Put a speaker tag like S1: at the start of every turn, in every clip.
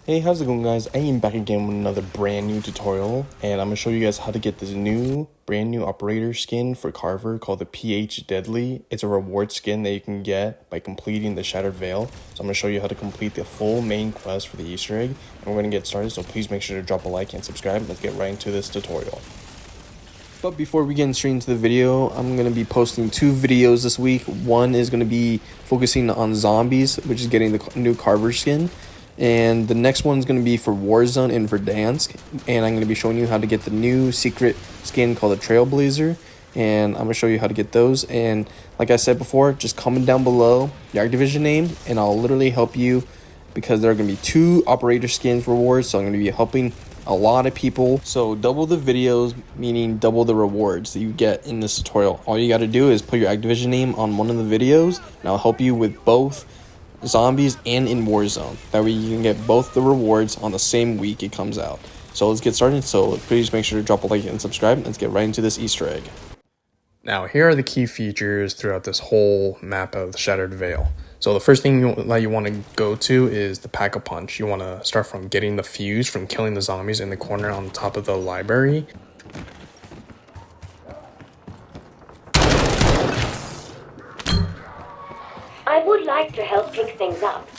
S1: Hey, how's it going, guys? I am back again with another brand new tutorial, and I'm going to show you guys how to get this brand new operator skin for Carver called the PH Deadly. It's a reward skin that you can get by completing the Shattered Veil. So I'm going to show you how to complete the full main quest for the Easter egg, and we're going to get started, so please make sure to drop a like and subscribe. Let's get right into this tutorial. But before we get straight into the video, I'm going to be posting two videos this week. One is going to be focusing on zombies, which is getting the new Carver skin. And the next one's going to be for Warzone and Verdansk, and I'm going to be showing you how to get the new secret skin called the Trailblazer, and I'm going to show you how to get those. And like I said before, just comment down below your Activision name and I'll literally help you, because there are going to be two operator skins rewards, so I'm going to be helping a lot of people. So double the videos, meaning double the rewards that you get in this tutorial. All you got to do is put your Activision name on one of the videos, and I'll help you with both zombies and in Warzone. That way you can get both the rewards on the same week it comes out. So let's get started. So please make sure to drop a like and subscribe. Let's get right into this Easter egg. Now here are the key features throughout this whole map of the Shattered Veil. So the first thing that you want to go to is the Pack-a-Punch. You want to start from getting the fuse from killing the zombies in the corner on top of the library.
S2: I would like to help pick things up.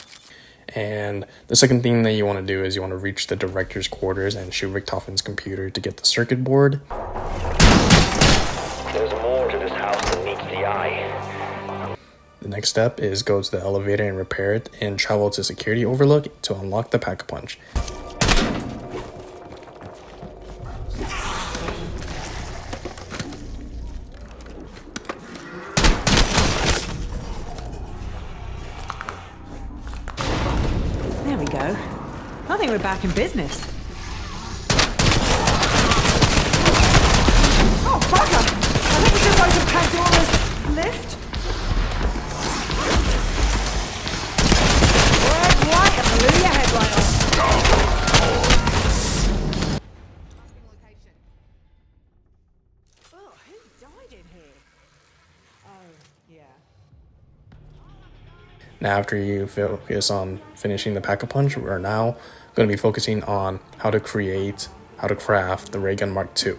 S1: And the second thing that you want to do is you want to reach the director's quarters and shoot Richtofen's computer to get the circuit board.
S3: There's more to this house than meets the eye.
S1: The next step is go to the elevator and repair it, and travel to Security Overlook to unlock the Pack-a-Punch.
S4: There we go. I think we're back in business. Oh, bugger! I think we just opened Pandora's lift. Red, white, and blew your headlight off. Oh, who died in here? Oh, yeah.
S1: Now after you focus on finishing the Pack-a-Punch, we're now going to be focusing on how to craft the Ray Gun Mark II.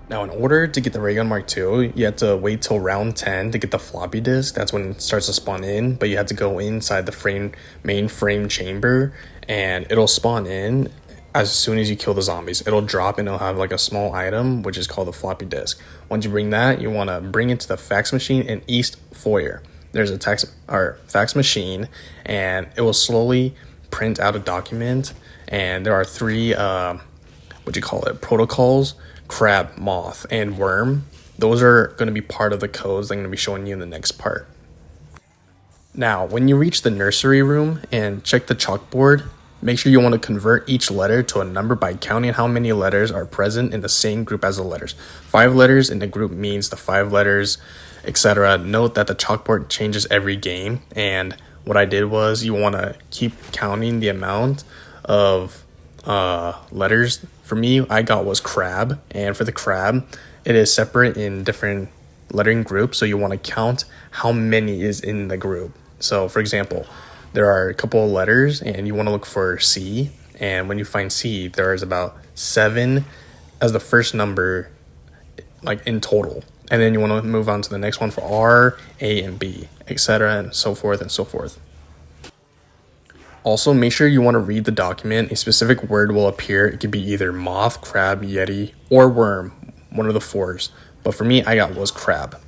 S1: Now in order to get the Ray Gun Mark II, you have to wait till round 10 to get the floppy disk. That's when it starts to spawn in, but you have to go inside the main frame chamber, and it'll spawn in as soon as you kill the zombies. It'll drop and it'll have like a small item, which is called the floppy disk. Once you bring that, you want to bring it to the fax machine in East Foyer. There's a fax machine, and it will slowly print out a document, and there are three protocols: crab, moth, and worm. Those are going to be part of the codes that I'm going to be showing you in the next part. Now when you reach the nursery room and check the chalkboard, make sure you want to convert each letter to a number by counting how many letters are present in the same group as the letters. 5 letters in the group means the 5 letters, etc. Note that the chalkboard changes every game, and what I did was you want to keep counting the amount of letters. For me, I got was crab, and for the crab, it is separate in different lettering groups, so you want to count how many is in the group. So for example, there are a couple of letters and you want to look for C, and when you find C, there is about 7 as the first number, like in total. And then you want to move on to the next one for R, A, and B, etc., and so forth and so forth. Also, make sure you want to read the document. A specific word will appear. It could be either moth, crab, yeti, or worm, one of the 4s. But for me, I got was crab.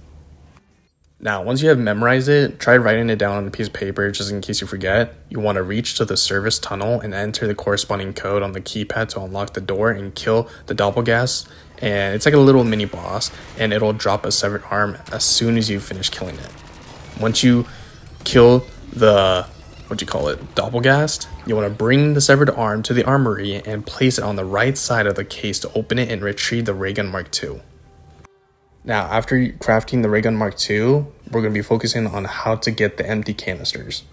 S1: Now, once you have memorized it, try writing it down on a piece of paper just in case you forget. You want to reach to the service tunnel and enter the corresponding code on the keypad to unlock the door and kill the doppelgast. And it's like a little mini boss, and it'll drop a severed arm as soon as you finish killing it. Once you kill the doppelgast, you want to bring the severed arm to the armory and place it on the right side of the case to open it and retrieve the Ray Gun Mark II. Now, after crafting the Ray Gun Mark II, we're going to be focusing on how to get the empty canisters.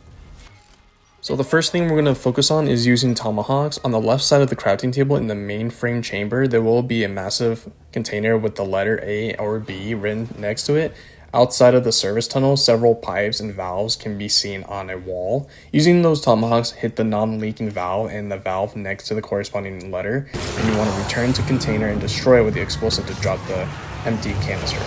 S1: So the first thing we're going to focus on is using tomahawks. On the left side of the crafting table in the mainframe chamber, there will be a massive container with the letter A or B written next to it. Outside of the service tunnel, several pipes and valves can be seen on a wall. Using those tomahawks, hit the non-leaking valve and the valve next to the corresponding letter, and you want to return to container and destroy it with the explosive to drop the empty canister.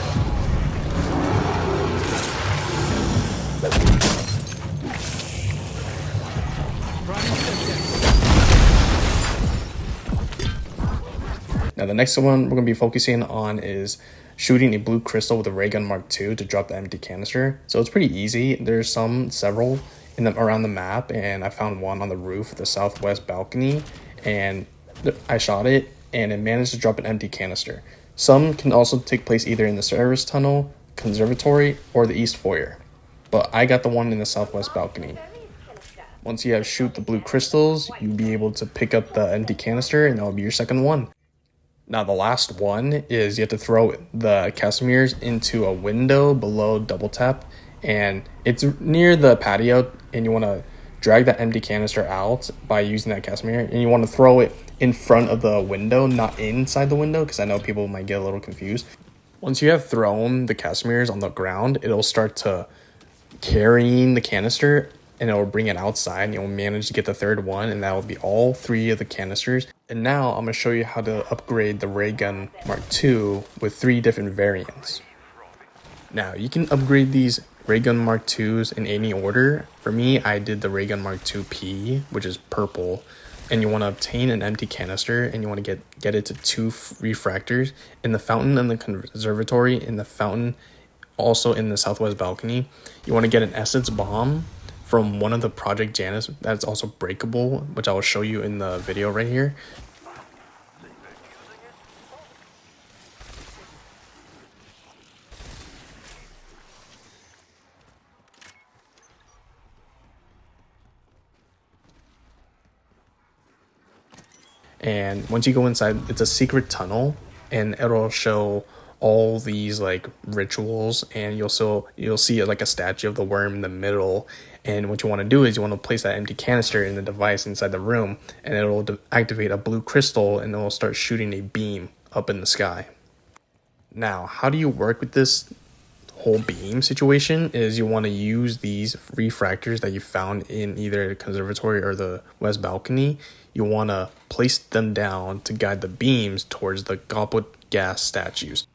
S1: Now the next one we're going to be focusing on is shooting a blue crystal with a ray gun Mark II to drop the empty canister. So it's pretty easy. There's several around the map, and I found one on the roof of the southwest balcony, and I shot it and it managed to drop an empty canister. Some can also take place either in the service tunnel, conservatory, or the east foyer, but I got the one in the southwest balcony. Once you have shoot the blue crystals, you'll be able to pick up the empty canister, and that will be your second one. Now the last one is you have to throw the Casimir's into a window below double tap, and it's near the patio, and you want to drag that empty canister out by using that Casimir, and you want to throw it in front of the window, not inside the window, because I know people might get a little confused. Once you have thrown the Casimir's on the ground, it'll start to carrying the canister, and it will bring it outside, and you'll manage to get the third one, and that will be all 3 of the canisters. And now I'm going to show you how to upgrade the ray gun Mark II with 3 different variants. Now you can upgrade these ray gun Mark IIs in any order. For me, I did the ray gun Mark II P, which is purple, and you want to obtain an empty canister, and you want to get it to 2 refractors in the fountain and the conservatory, in the fountain, also in the southwest balcony. You want to get an essence bomb from one of the Project Janus that's also breakable, which I will show you in the video right here. And once you go inside, it's a secret tunnel, and it'll show all these like rituals, and you'll see like a statue of the worm in the middle. And what you want to do is you want to place that empty canister in the device inside the room, and it'll activate a blue crystal, and it will start shooting a beam up in the sky. Now, how do you work with this whole beam situation is you want to use these refractors that you found in either the conservatory or the west balcony. You want to place them down to guide the beams towards the goblet gas statues.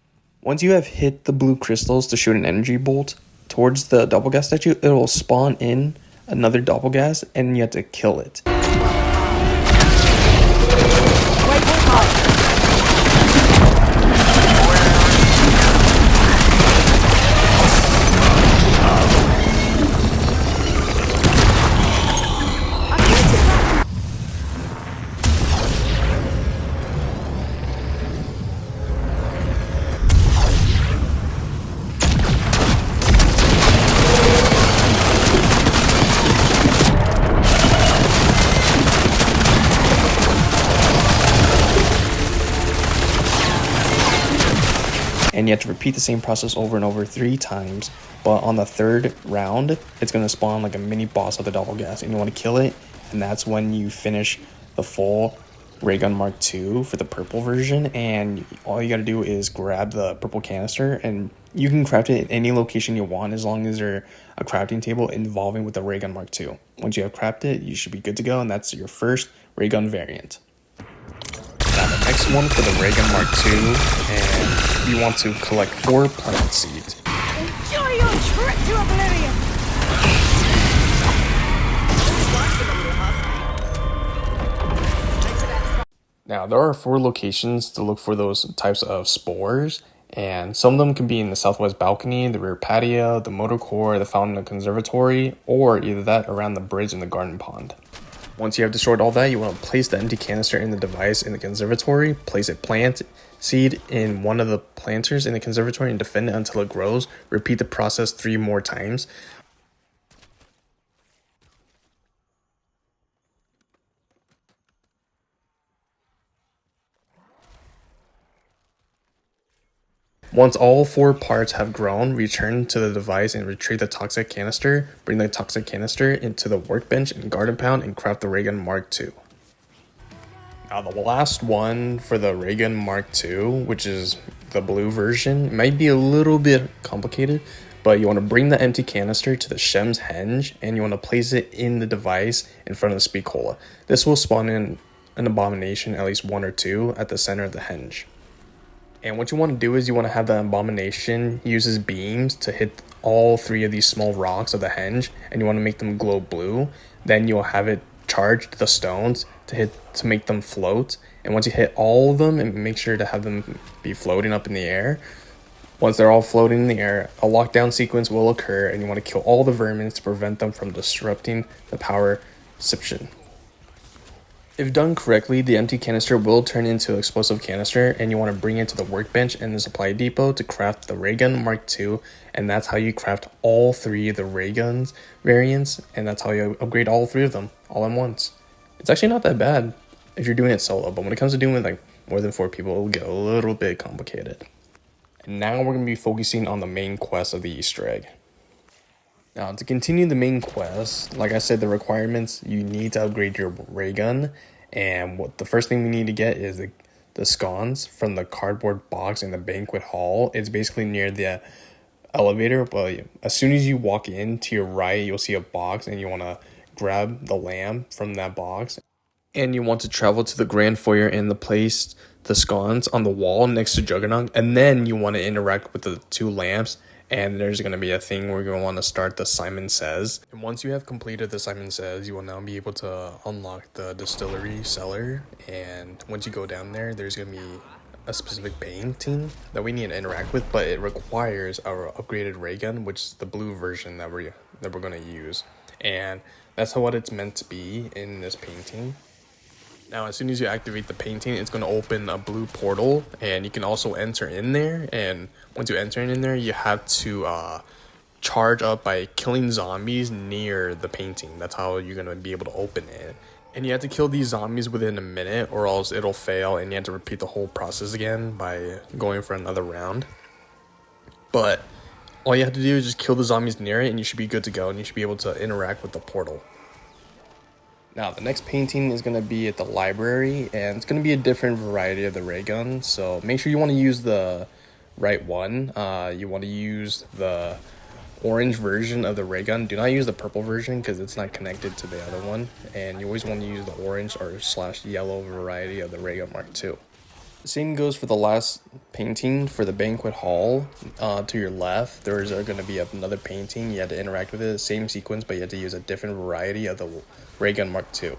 S1: Once you have hit the blue crystals to shoot an energy bolt towards the doppelgas statue, it will spawn in another doppelgas, and you have to kill it. And you have to repeat the same process over and over 3 times. But on the 3rd round, it's going to spawn like a mini boss of the doppelgas, and you want to kill it. And that's when you finish the full ray gun Mark II for the purple version. And all you got to do is grab the purple canister, and you can craft it at any location you want as long as there's a crafting table involving with the ray gun Mark II. Once you have crafted it, you should be good to go, and that's your first ray gun variant. Now the next one for the ray gun Mark II, and you want to collect 4 plant seeds.
S4: Enjoy your trip to oblivion!
S1: Now there are 4 locations to look for those types of spores, and some of them can be in the southwest balcony, the rear patio, the motor core, the fountain and conservatory, or either that around the bridge and the garden pond. Once you have destroyed all that, you want to place the empty canister in the device in the conservatory, place a plant seed in one of the planters in the conservatory, and defend it until it grows. Repeat the process 3 more times. Once all 4 parts have grown, return to the device and retrieve the toxic canister. Bring the toxic canister into the workbench and garden pound and craft the ray gun Mark II. Now the last one for the ray gun Mark II, which is the blue version, might be a little bit complicated, but you want to bring the empty canister to the shem's hinge and you want to place it in the device in front of the speed cola. This will spawn in an abomination, at least one or two, at the center of the hinge. And what you want to do is you want to have the abomination uses beams to hit all three of these small rocks of the hinge, and you want to make them glow blue. Then you'll have it charge the stones to make them float. And once you hit all of them, and make sure to have them be floating up in the air, once they're all floating in the air, a lockdown sequence will occur, and you want to kill all the vermin to prevent them from disrupting the power siption. If done correctly, the empty canister will turn into an explosive canister, and you want to bring it to the workbench in the supply depot to craft the ray gun Mark II, and that's how you craft all three of the ray guns variants, and that's how you upgrade all three of them all at once. It's actually not that bad if you're doing it solo, but when it comes to doing it like more than 4 people, it will get a little bit complicated. And now we're going to be focusing on the main quest of the Easter egg. Now, to continue the main quest, like I said, the requirements, you need to upgrade your ray gun. And the first thing we need to get is the scones from the cardboard box in the banquet hall. It's basically near the elevator, but as soon as you walk in to your right, you'll see a box, and you want to grab the lamp from that box. And you want to travel to the grand foyer and place the scones on the wall next to Juggernaut. And then you want to interact with the 2 lamps. And there's going to be a thing where you're going to want to start the Simon Says. And once you have completed the Simon Says, you will now be able to unlock the distillery cellar. And once you go down there, there's going to be a specific painting that we need to interact with. But it requires our upgraded ray gun, which is the blue version that we're going to use. And that's what it's meant to be in this painting. Now, as soon as you activate the painting, it's going to open a blue portal, and you can also enter in there. And once you enter in there, you have to charge up by killing zombies near the painting. That's how you're going to be able to open it. And you have to kill these zombies within a minute, or else it'll fail, and you have to repeat the whole process again by going for another round. But all you have to do is just kill the zombies near it, and you should be good to go, and you should be able to interact with the portal. Now, the next painting is going to be at the library, and it's going to be a different variety of the ray gun, so make sure you want to use the right one. You want to use the orange version of the ray gun. Do not use the purple version because it's not connected to the other one, and you always want to use the orange or / yellow variety of the ray gun Mark II. The same goes for the last painting for the banquet hall. To your left, there's going to be another painting. You have to interact with it, same sequence, but you have to use a different variety of the ray gun Mark II.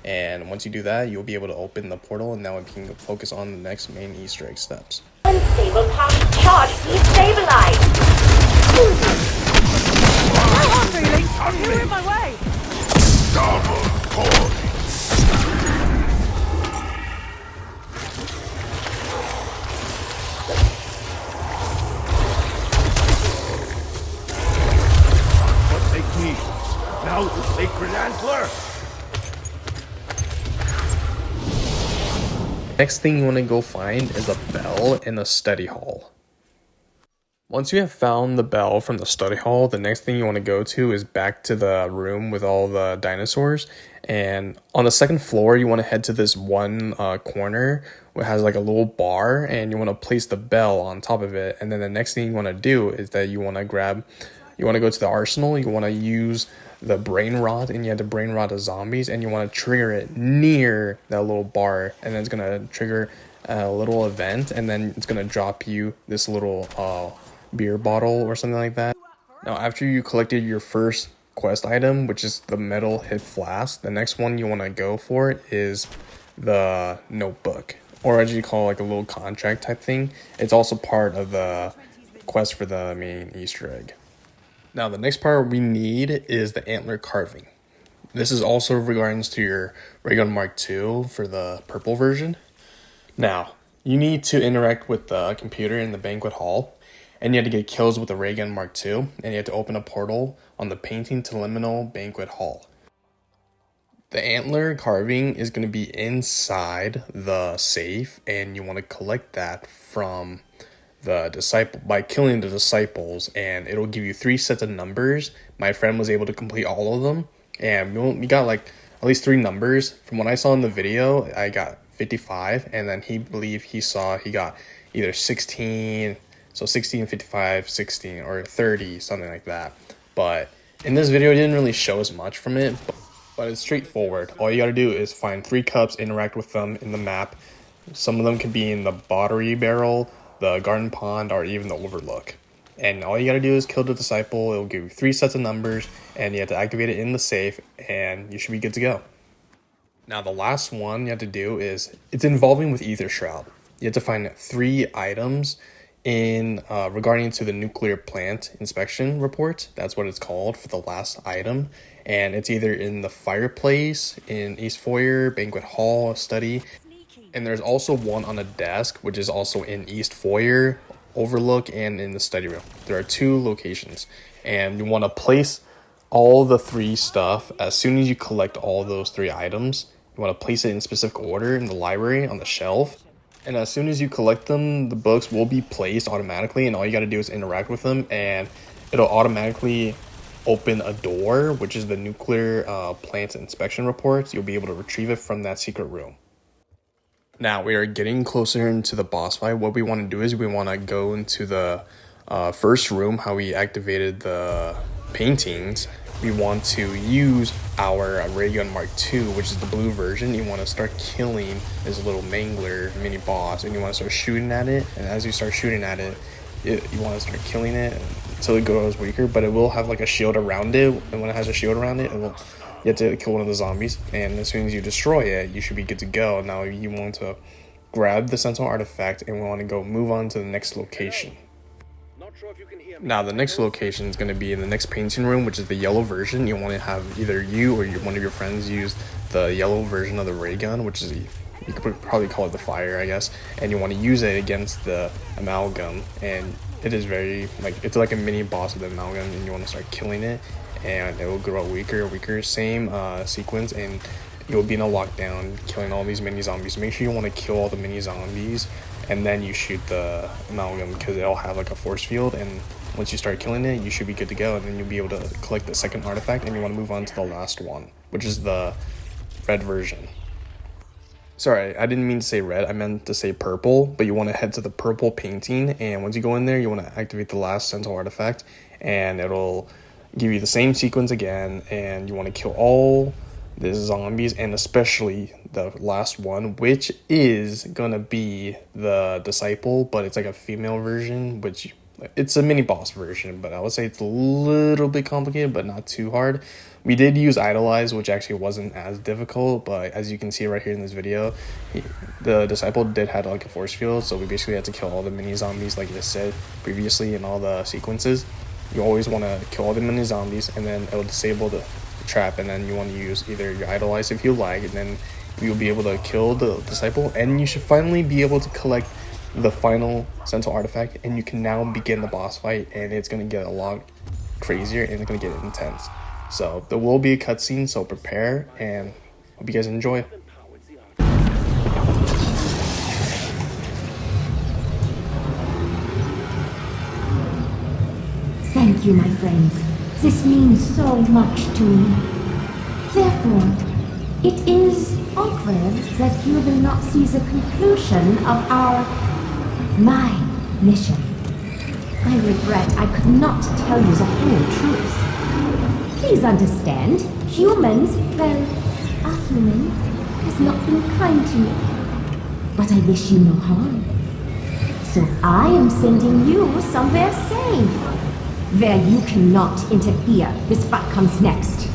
S1: And once you do that, you'll be able to open the portal, and now we can focus on the next main Easter egg steps.
S2: Unstable path charge destabilized.
S4: My heart feelings! You're in my way!
S5: Double points. What they need. Now the sacred antler.
S1: Next thing you want to go find is a bell in the study hall. Once you have found the bell from the study hall, the next thing you want to go to is back to the room with all the dinosaurs. And on the second floor, you want to head to this one corner where it has like a little bar, and you want to place the bell on top of it. And then the next thing you want to do is that you want to go to the arsenal, you want to use the brain rot, and you have to brain rot the zombies, and you want to trigger it near that little bar, and then it's going to trigger a little event, and then it's going to drop you this little beer bottle or something like that. Now, after you collected your first quest item, which is the metal hip flask, the next one you want to go for is the notebook, or as you call like a little contract type thing. It's also part of the quest for the main Easter egg. Now, the next part we need is the antler carving. This is also regards to your ray gun Mark II for the purple version. Now, you need to interact with the computer in the banquet hall, and you have to get kills with the ray gun Mark II, and you have to open a portal on the painting to liminal banquet hall. The antler carving is going to be inside the safe, and you want to collect that from the disciple by killing the disciples, and it'll give you 3 sets of numbers. My friend was able to complete all of them, and we got like at least 3 numbers. From what I saw in the video, I got 55, and then he believed he got either 16, so 16, 55, 16, or 30, something like that. But in this video, it didn't really show as much from it, but it's straightforward. All you gotta do is find 3 cups, interact with them in the map. Some of them could be in the Pottery Barrel, the Garden Pond, or even the Overlook. And all you gotta do is kill the Disciple. It'll give you 3 sets of numbers, and you have to activate it in the safe, and you should be good to go. Now the last one you have to do is, it's involving with Ether Shroud. You have to find 3 items in regarding to the nuclear plant inspection report. That's what it's called for the last item. And it's either in the fireplace, in East Foyer, Banquet Hall, study. And there's also one on a desk, which is also in East Foyer, Overlook, and in the study room. There are 2 locations. And you want to place all the 3 stuff as soon as you collect all those 3 items. You want to place it in specific order in the library on the shelf. And as soon as you collect them, the books will be placed automatically, and all you got to do is interact with them, and it'll automatically open a door, which is the nuclear plant inspection reports. You'll be able to retrieve it from that secret room. Now we are getting closer into the boss fight. What we want to do is we want to go into the first room, how we activated the paintings. We want to use our Ray Gun Mark II, which is the blue version. You want to start killing this little mangler mini boss, and you want to start shooting at it. And as you start shooting at it, you want to start killing it until it grows weaker. But it will have like a shield around it, and when it has a shield around it, you have to kill one of the zombies. And as soon as you destroy it, you should be good to go. Now you want to grab the Sentinel artifact, and we want to go move on to the next location. Now the next location is going to be in the next painting room, which is the yellow version. You want to have either you or one of your friends use the yellow version of the ray gun, which is, you could probably call it the fire, I guess. And you want to use it against the amalgam, and it is very, it's like a mini boss of the amalgam, and you want to start killing it, and it will grow weaker. Same sequence, and you'll be in a lockdown, killing all these mini zombies. Make sure you want to kill all the mini zombies, and then you shoot the amalgam, because it'll have like a force field, and once you start killing it, you should be good to go, and then you'll be able to collect the second artifact, and you want to move on to the last one, which is the red version. Sorry, I didn't mean to say red, I meant to say purple, but you want to head to the purple painting, and once you go in there, you want to activate the last Sentinel artifact, and it'll give you the same sequence again, and you want to kill all the zombies, and especially the last one, which is gonna be the Disciple, but it's like a female version, which it's a mini boss version, but I would say it's a little bit complicated, but not too hard. We did use Idolize, which actually wasn't as difficult, but as you can see right here in this video, the Disciple did have like a force field, so we basically had to kill all the mini zombies like I said previously in all the sequences. You always want to kill all the mini zombies, and then it'll disable the trap, and then you want to use either your Idolize if you like, and then you'll be able to kill the Disciple, and you should finally be able to collect the final Sentinel artifact, and you can now begin the boss fight, and it's going to get a lot crazier, and it's going to get intense. So there will be a cutscene, so prepare, and hope you guys enjoy.
S6: Thank you, my friends. This means so much to me. Therefore, it is awkward that you will not see the conclusion of my mission. I regret I could not tell you the whole truth. Please understand, humans, well, a human has not been kind to me. But I wish you no harm. So I am sending you somewhere safe, where you cannot interfere with what comes next.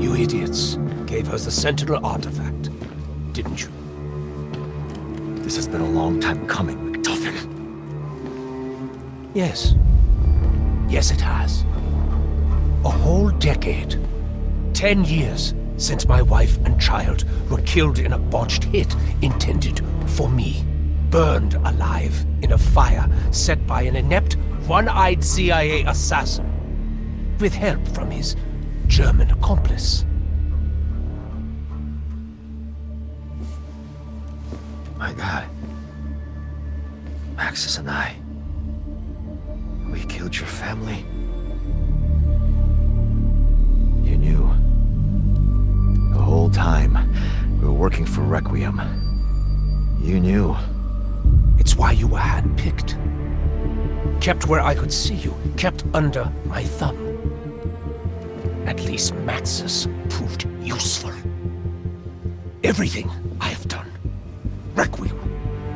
S7: You idiots gave us the Sentinel artifact, didn't you?
S8: This has been a long time coming, McTuffin.
S7: Yes. Yes, it has. A whole decade. 10 years since my wife and child were killed in a botched hit intended for me. Burned alive in a fire set by an inept, one-eyed CIA assassin. with help from his German accomplice.
S8: My God. Maxis and I. We killed your family. You knew. The whole time we were working for Requiem. You knew.
S7: It's why you were handpicked. Kept where I could see you, kept under my thumb. At least Maxis proved useful. Everything I have done. Requiem,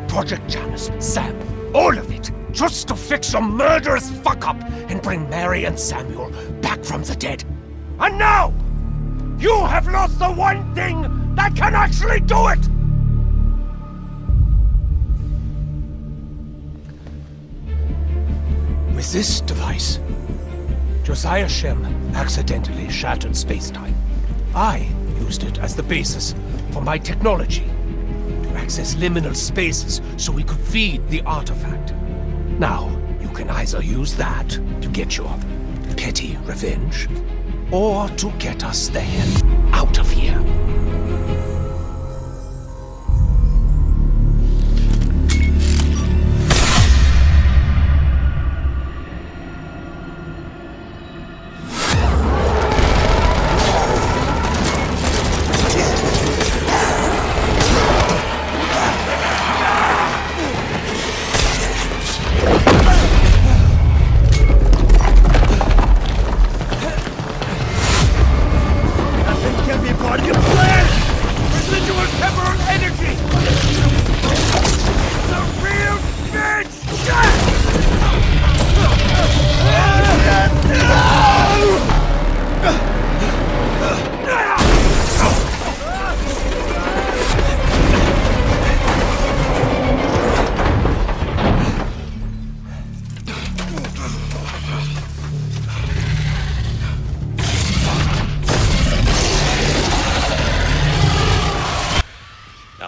S7: Project Janus, Sam, all of it, just to fix your murderous fuck-up and bring Mary and Samuel back from the dead. And now, you have lost the one thing that can actually do it! With this device, Josiah Shem accidentally shattered space-time. I used it as the basis for my technology to access liminal spaces so we could feed the artifact. Now, you can either use that to get your petty revenge, or to get us the hell out of here.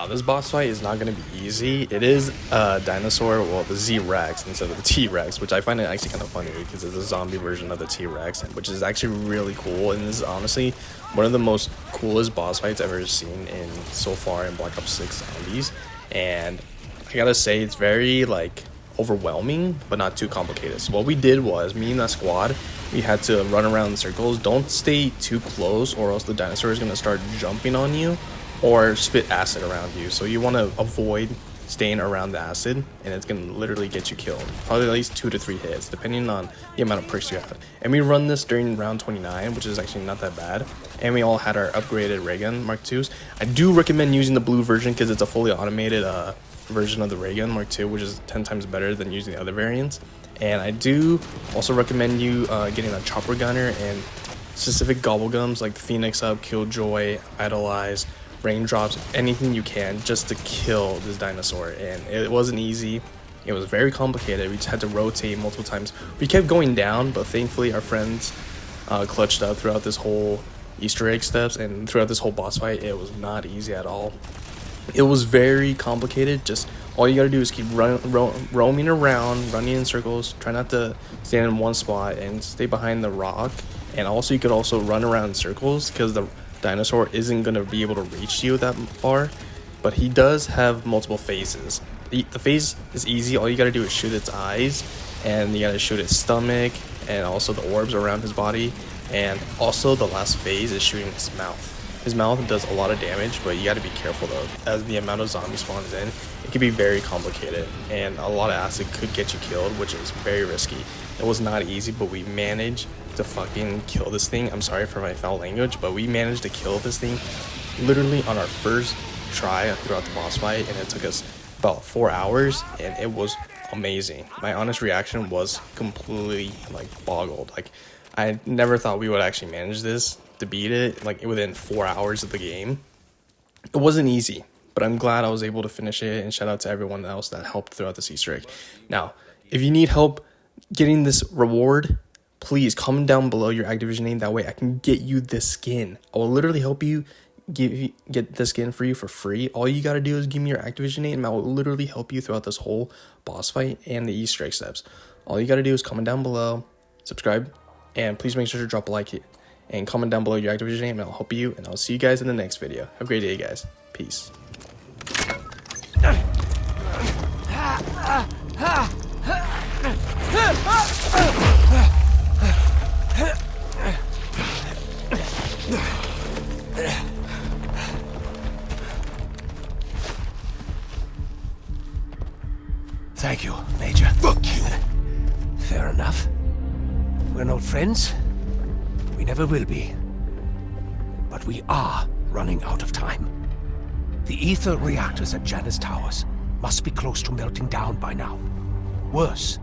S1: This boss fight is not going to be easy. It is a dinosaur, well, the Z-Rex instead of the T-Rex, which I find it actually kind of funny because it's a zombie version of the T-Rex, which is actually really cool. And this is honestly one of the most coolest boss fights I've ever seen in so far in Black Ops 6 Zombies. And I gotta say, it's very like overwhelming, but not too complicated. So what we did was, me and that squad, we had to run around in circles. Don't stay too close or else the dinosaur is going to start jumping on you or spit acid around you. So you want to avoid staying around the acid, and it's going to literally get you killed. Probably at least 2 to 3 hits, depending on the amount of perks you have. And we run this during round 29, which is actually not that bad. And we all had our upgraded ray gun Mark IIs. I do recommend using the blue version because it's a fully automated version of the ray gun Mark II, which is 10 times better than using the other variants. And I do also recommend you getting a chopper gunner and specific gobble gums like Phoenix Up, Killjoy, Idolize, Raindrops, anything you can just to kill this dinosaur. And it wasn't easy. It was very complicated. We just had to rotate multiple times. We kept going down, but thankfully our friends clutched up throughout this whole Easter egg steps and throughout this whole boss fight. It was not easy at all. It was very complicated. Just all you gotta do is keep roaming around, running in circles. Try not to stand in one spot and stay behind the rock. And also you could also run around in circles because the dinosaur isn't going to be able to reach you that far, but he does have multiple phases. The phase is easy. All you got to do is shoot its eyes, and you got to shoot its stomach and also the orbs around his body, and also the last phase is shooting his mouth. His mouth does a lot of damage, but you got to be careful though, as the amount of zombies spawns in, it can be very complicated, and a lot of acid could get you killed, which is very risky. It was not easy, but we managed to fucking kill this thing. I'm sorry for my foul language, but we managed to kill this thing literally on our first try throughout the boss fight, and it took us about 4 hours, and it was amazing. My honest reaction was completely like boggled. Like, I never thought we would actually manage this to beat it like within 4 hours of the game. It wasn't easy, but I'm glad I was able to finish it, and shout out to everyone else that helped throughout this Easter egg. Now, if you need help getting this reward, please comment down below your Activision name. That way I can get you this skin. I will literally help you get the skin for you for free. All you gotta do is give me your Activision name, and I will literally help you throughout this whole boss fight and the Easter egg steps. All you gotta do is comment down below, subscribe And please make sure to drop a like and comment down below your Activision name, and I'll help you. And I'll see you guys in the next video. Have a great day, guys. Peace.
S7: Thank you, Major. Fuck you. Fair enough. We're not friends. We never will be. But we are running out of time. The ether reactors at Janus Towers must be close to melting down by now. Worse,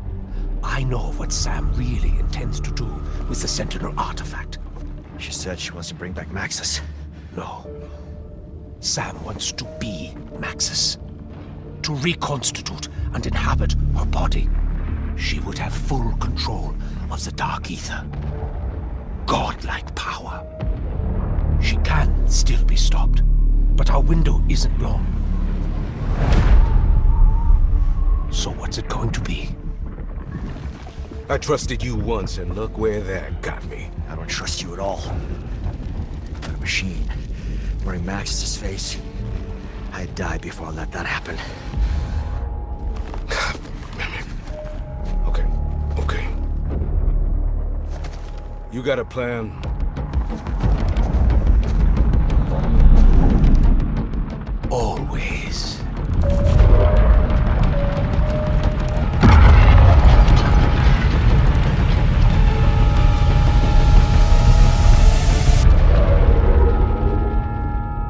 S7: I know what Sam really intends to do with the Sentinel artifact.
S8: She said she wants to bring back Maxis.
S7: No. Sam wants to be Maxis. To reconstitute and inhabit her body. She would have full control of the Dark Ether. Godlike power. She can still be stopped, but our window isn't long. So what's it going to be?
S9: I trusted you once, and look where that got me.
S8: I don't trust you at all. You're a machine. Wearing Maxis' face. I'd die before I let that happen.
S9: Okay. You got a plan?
S7: Always.